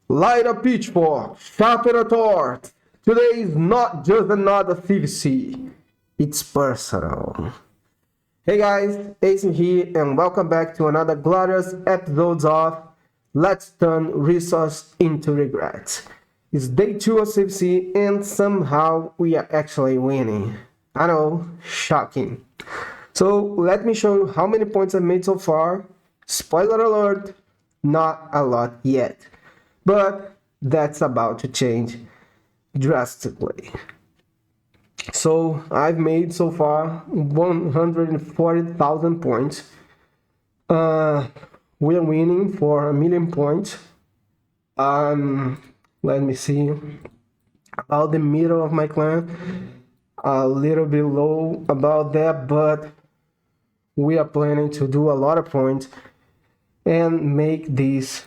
Light a pitchfork, sharpen a torch. Today is not just another CvC, it's personal. Hey guys, Asen here, and welcome back to another glorious episode of Let's Turn Resource into Regret. It's day 2 of CvC, and somehow we are actually winning. I know, shocking. So let me show you how many points I've made so far. Spoiler alert, not a lot yet. But that's about to change drastically. So I've made so far 140,000 points. We're winning for 1,000,000 points. Let me see. About the middle of my clan, a little bit low about that, but we are planning to do a lot of points and make these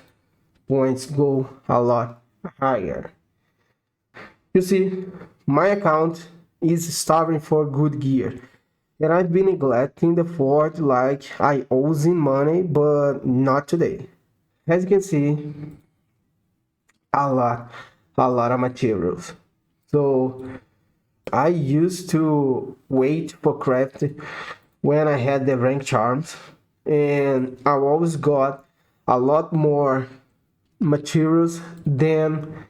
points go a lot higher. You see, my account is starving for good gear, and I've been neglecting the fort like I owe in money, but not today. As you can see, a lot of materials. So I used to wait for craft when I had the rank charms, and I always got a lot more materials than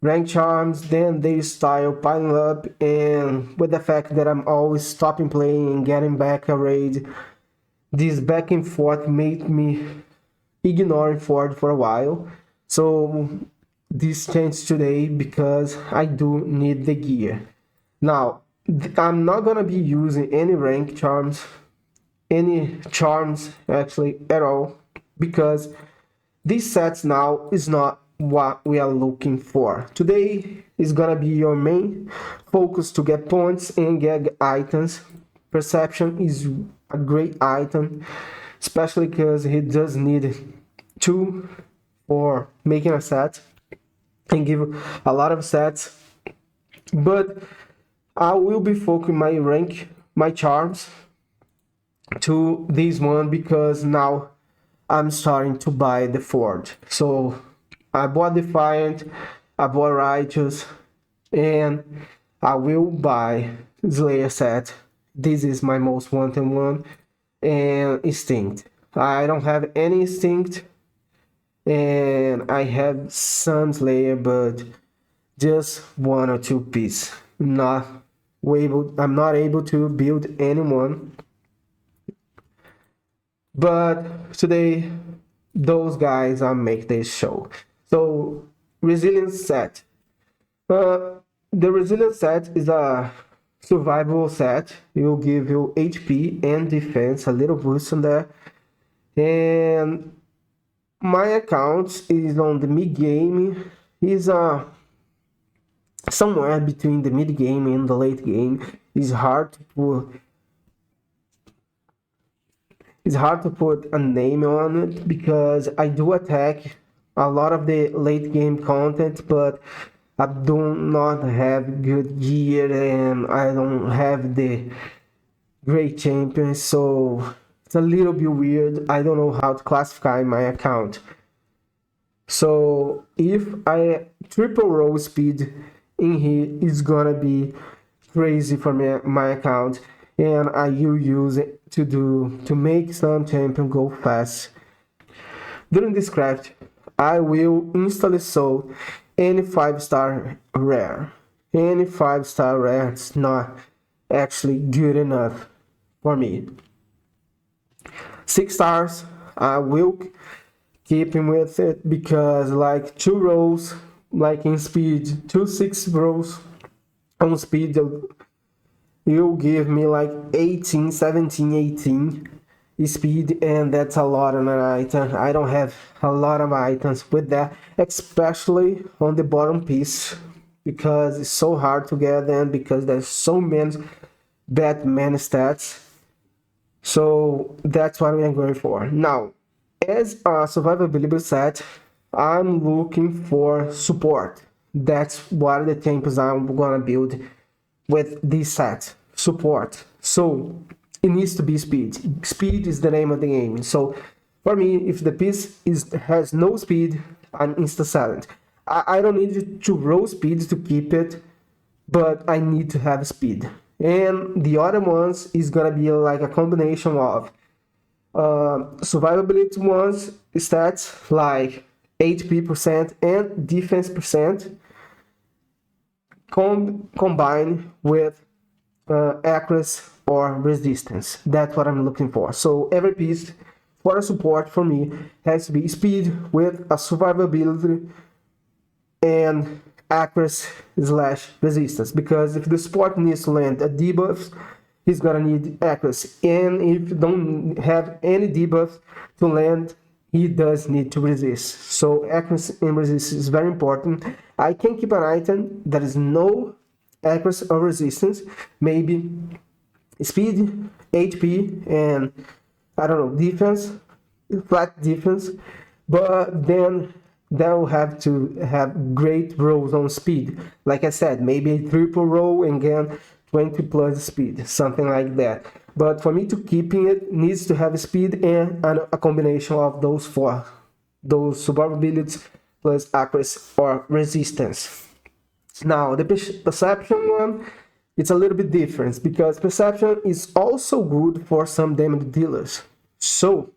rank charms, then they start piling up, and with the fact that I'm always stopping playing and getting back a raid, this back and forth made me ignoring Ford for a while. So this changed today because I do need the gear. Now, I'm not gonna be using any rank charms, any charms actually at all, because these sets now is not what we are looking for. Today is gonna be your main focus to get points and get items. Perception is a great item, especially because he does need 2 for making a set and give a lot of sets. But I will be focusing my charms to this one because now I'm starting to buy the Ford. So I bought Defiant, I bought Righteous, and I will buy Slayer set. This is my most wanted one. And Instinct. I don't have any Instinct, and I have some Slayer, but just 1 or 2 pieces. I'm not able to build anyone. But today, those guys are make this show. So, resilience set. The resilience set is a survival set. It will give you HP and defense, a little boost on there. And my account is on the mid game. Is somewhere between the mid game and the late game. It's hard to put a name on it because I do attack a lot of the late game content, but I do not have good gear and I don't have the great champions, so it's a little bit weird. I don't know how to classify my account. So if I triple roll speed in here, it's gonna be crazy for my account, and I will use it to make some champion go fast. During this craft, I will instantly sold any 5-star rare. Any 5-star rare is not actually good enough for me. 6 stars, I will keep him with it because like 2 rolls, like in speed, 6 rolls on speed, you'll give me like 18 speed, and that's a lot on an item. I don't have a lot of items with that, especially on the bottom piece, because it's so hard to get them because there's so many Batman stats. So that's what I'm going for. Now, as a survivability set, I'm looking for support. That's what the champions I'm gonna build with this set. Support. So it needs to be speed. Speed is the name of the game. So for me, if the piece has no speed, I'm insta silent. I don't need to roll speed to keep it, but I need to have speed. And the other ones is gonna be like a combination of survivability ones stats like HP percent and defense percent combined with accuracy or resistance. That's what I'm looking for. So every piece for a support for me has to be speed with a survivability and accuracy slash resistance, because if the support needs to land a debuff, he's gonna need accuracy, and if you don't have any debuff to land, he does need to resist. So accuracy and resistance is very important. I can keep an item that is no accuracy or resistance, maybe speed, HP, and I don't know, defense, flat defense, but then they'll have to have great rolls on speed. Like I said, maybe a triple roll and again 20 plus speed, something like that. But for me to keeping it needs to have speed and a combination of those four, those survivability plus accuracy or resistance. Now the perception one, it's a little bit different because perception is also good for some damage dealers. So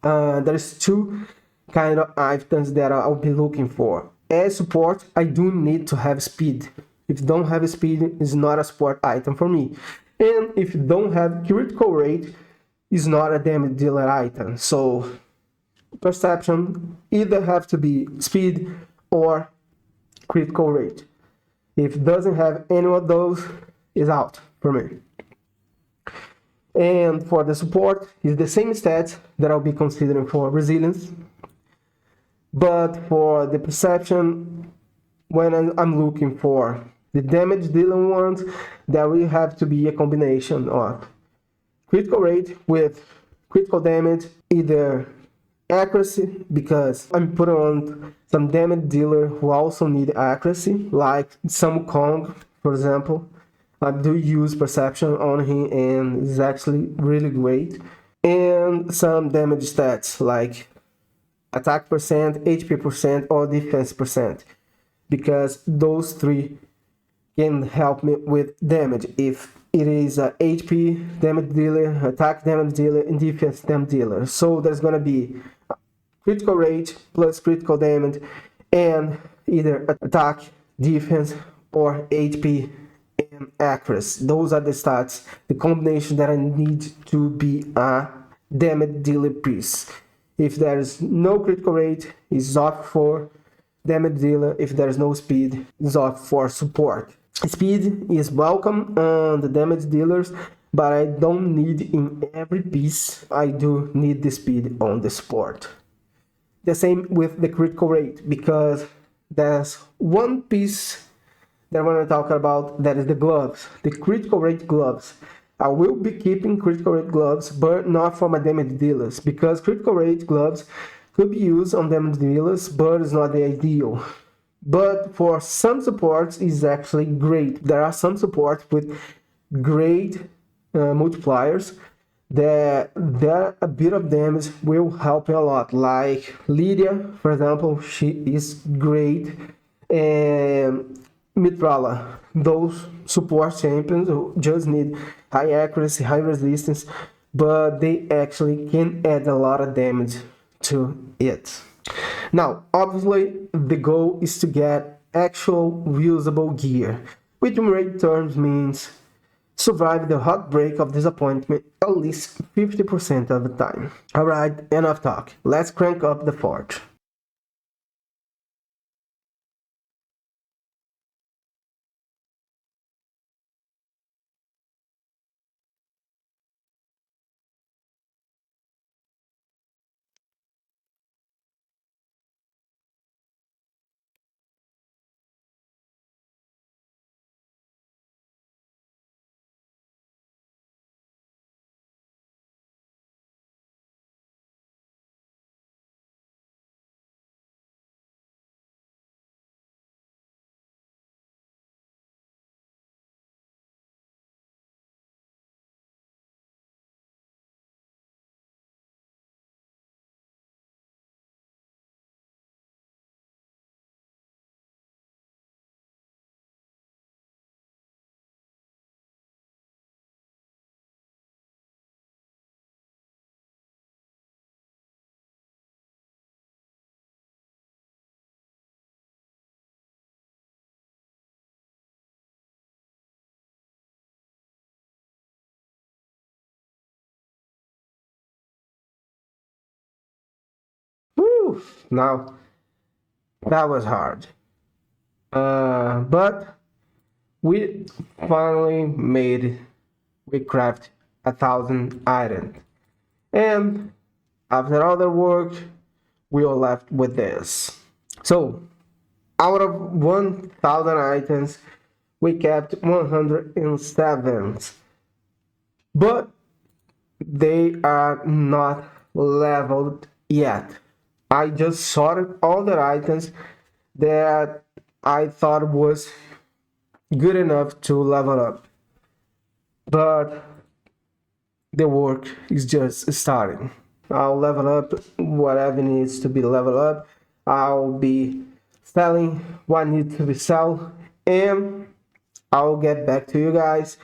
there's two kind of items that I'll be looking for. As support, I do need to have speed. If you don't have speed, it's not a support item for me. And if you don't have critical rate, it's not a damage dealer item. So perception either have to be speed or critical rate. If it doesn't have any of those, it's out for me. And for the support, is the same stats that I'll be considering for resilience. But for the perception, when I'm looking for the damage dealing ones, that will have to be a combination of critical rate with critical damage, either accuracy, because I'm putting on some damage dealer who also need accuracy, like some Kong, for example. I do use perception on him and it's actually really great. And some damage stats like attack percent, HP percent, or defense percent, because those three can help me with damage if it is a HP damage dealer, attack damage dealer, and defense damage dealer. So there's gonna be critical rate plus critical damage and either attack, defense, or HP and accuracy. Those are the stats, the combination that I need to be a damage dealer piece. If there is no critical rate, it's off for damage dealer. If there is no speed, it's off for support. Speed is welcome on the damage dealers, but I don't need in every piece. I do need the speed on the support. The same with the critical rate, because there's one piece that I want to talk about, that is the gloves, the critical rate gloves. I will be keeping critical rate gloves, but not for my damage dealers, because critical rate gloves could be used on damage dealers, but it's not the ideal. But for some supports, it's actually great. There are some supports with great multipliers that a bit of damage will help a lot. Like Lydia, for example, she is great, and Mitrala, those support champions who just need high accuracy, high resistance, but they actually can add a lot of damage to it. Now, obviously, the goal is to get actual usable gear, which in rate terms means survive the heartbreak of disappointment at least 50% of the time. Alright, enough talk. Let's crank up the forge. Oof, now that was hard. But we finally made it. We craft 1,000 items. And after all the work, we are left with this. So, out of 1,000 items, we kept 107. But they are not leveled yet. I just sorted all the items that I thought was good enough to level up. But the work is just starting. I'll level up whatever needs to be leveled up. I'll be selling what needs to be sold, and I'll get back to you guys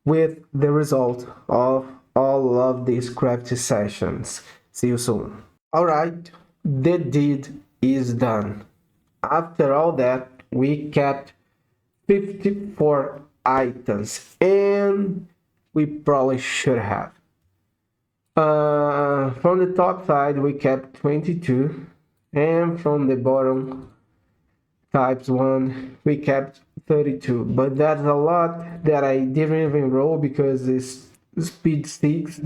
with the result of all of these crafty sessions. See you soon. Alright, the deed is done. After all that, we kept 54 items, and we probably should have. From the top side, we kept 22, and from the bottom types 1, we kept 32. But that's a lot that I didn't even roll because it's speed 6.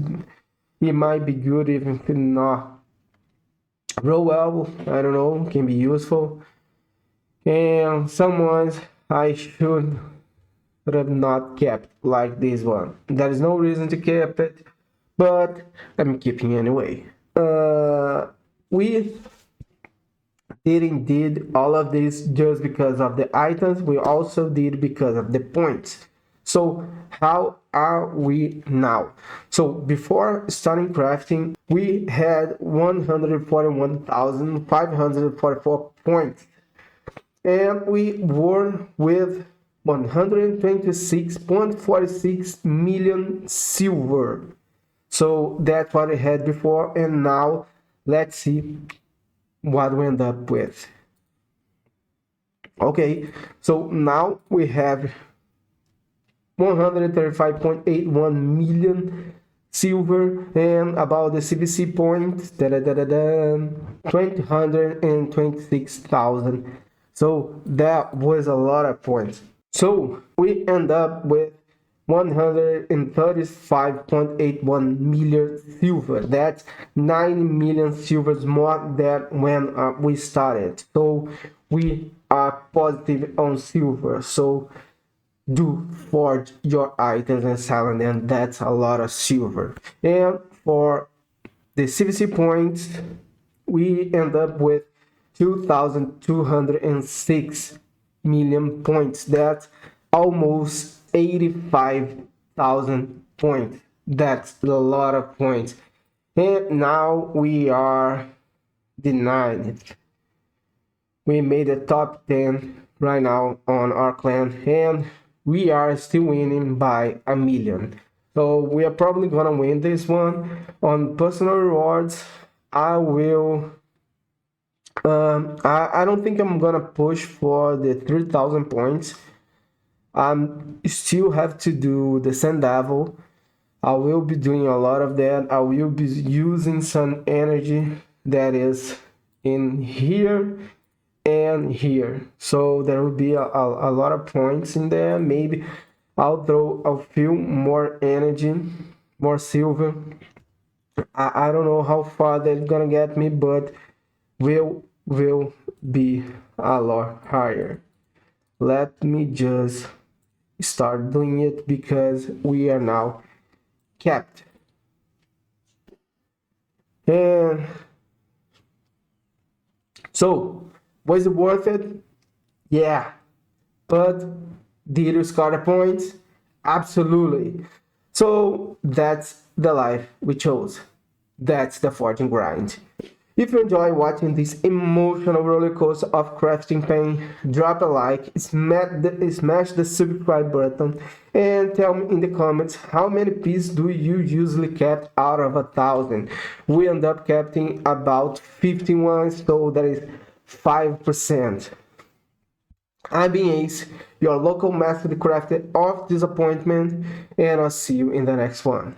It might be good even if not roll well. I don't know, can be useful. And some ones I should have not kept, like this one. There is no reason to keep it, but I'm keeping anyway. We didn't did all of this just because of the items. We also did because of the points. So how are we now? So before starting crafting, we had 141,544 points, and we were with 126.46 million silver. So that's what I had before, and now let's see what we end up with. Okay, so now we have 135.81 million silver, and about the CvC points, 226,000. So that was a lot of points. So we end up with 135.81 million silver. That's 9 million silvers more than when we started. So we are positive on silver. So do forge your items and sell them, and that's a lot of silver. And for the CvC points, we end up with 2,206 million points. That's almost 85,000 points. That's a lot of points. And now we are denied. We made the top 10 right now on our clan, and we are still winning by 1 million. So we are probably gonna win this one. On personal rewards, I will I don't think I'm gonna push for the 3,000 points. Still have to do the Sand Devil. I will be doing a lot of that. I will be using some energy that is in here and here. So there will be a lot of points in there. Maybe I'll throw a few more energy, more silver. I don't know how far that's gonna get me, but will be a lot higher. Let me just start doing it because we are now capped. And so was it worth it? Yeah. But did you score the points? Absolutely. So that's the life we chose. That's the fortune grind. If you enjoy watching this emotional roller coaster of crafting pain, drop a like, smash the subscribe button, and tell me in the comments how many pieces do you usually keep out of 1,000. We end up keeping about 51, so that is 5%. I'm being Ace, your local master crafter of disappointment, and I'll see you in the next one.